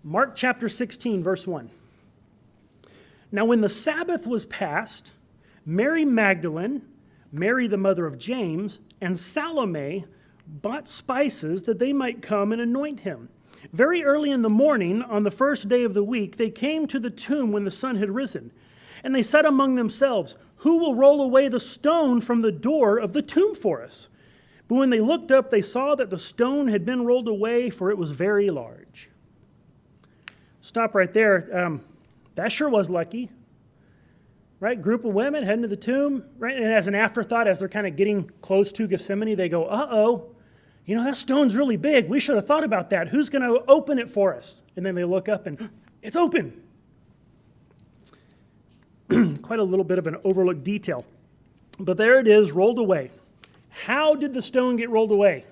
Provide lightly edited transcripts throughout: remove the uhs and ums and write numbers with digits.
Mark chapter 16, verse 1. Now when the Sabbath was past, Mary Magdalene, Mary the mother of James, and Salome bought spices that they might come and anoint him. Very early in the morning, on the first day of the week, they came to the tomb when the sun had risen. And they said among themselves, "Who will roll away the stone from the door of the tomb for us?" But when they looked up, they saw that the stone had been rolled away, for it was very large. Stop right there. That sure was lucky. Right? Group of women heading to the tomb. Right? And as an afterthought, as they're kind of getting close to Gethsemane, they go, uh-oh. That stone's really big. We should have thought about that. Who's going to open it for us? And then they look up and it's open. Quite a little bit of an overlooked detail. But there it is, rolled away. How did the stone get rolled away?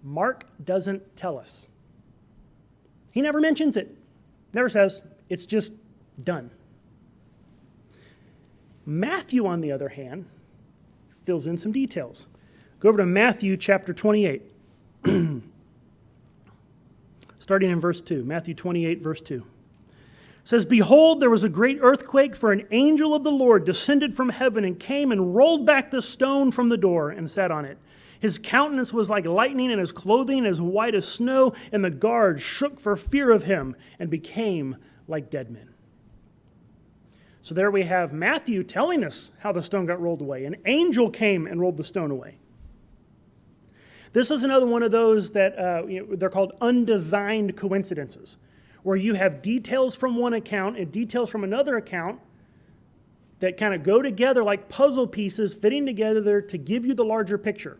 Mark doesn't tell us. He never mentions it. Never says. It's just done. Matthew, on the other hand, fills in some details. Go over to Matthew chapter 28. Starting in verse 2. Matthew 28, verse 2. It says, "Behold, there was a great earthquake, for an angel of the Lord descended from heaven and came and rolled back the stone from the door and sat on it. His countenance was like lightning and his clothing as white as snow, and the guards shook for fear of him and became like dead men." So there we have Matthew telling us how the stone got rolled away. An angel came and rolled the stone away. This is another one of those that they're called undesigned coincidences, where you have details from one account and details from another account that kind of go together like puzzle pieces fitting together to give you the larger picture.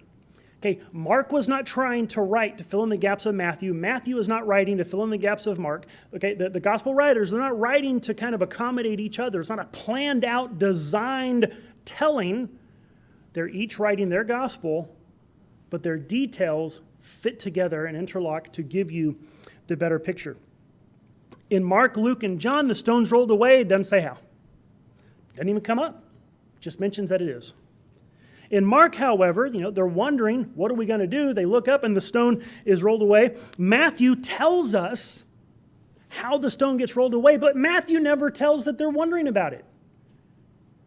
Okay, Mark was not trying to write to fill in the gaps of Matthew. Matthew is not writing to fill in the gaps of Mark. Okay, the gospel writers, they're not writing to kind of accommodate each other. It's not a planned out, designed telling. They're each writing their gospel, but their details fit together and interlock to give you the better picture. In Mark, Luke, and John, the stone's rolled away. It doesn't say how. Doesn't even come up. Just mentions that it is. In Mark, however, they're wondering, what are we going to do? They look up and the stone is rolled away. Matthew tells us how the stone gets rolled away, but Matthew never tells that they're wondering about it.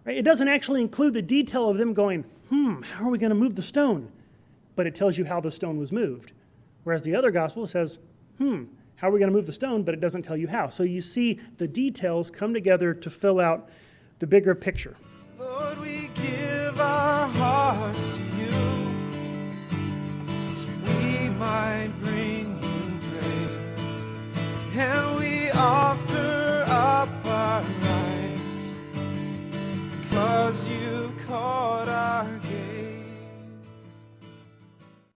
Right? It doesn't actually include the detail of them going, how are we going to move the stone? But it tells you how the stone was moved. Whereas the other gospel says, how are we going to move the stone? But it doesn't tell you how. So you see the details come together to fill out the bigger picture. Lord, we give our hearts to you, so we might bring you praise. And we offer up our lives, because you caught our gaze.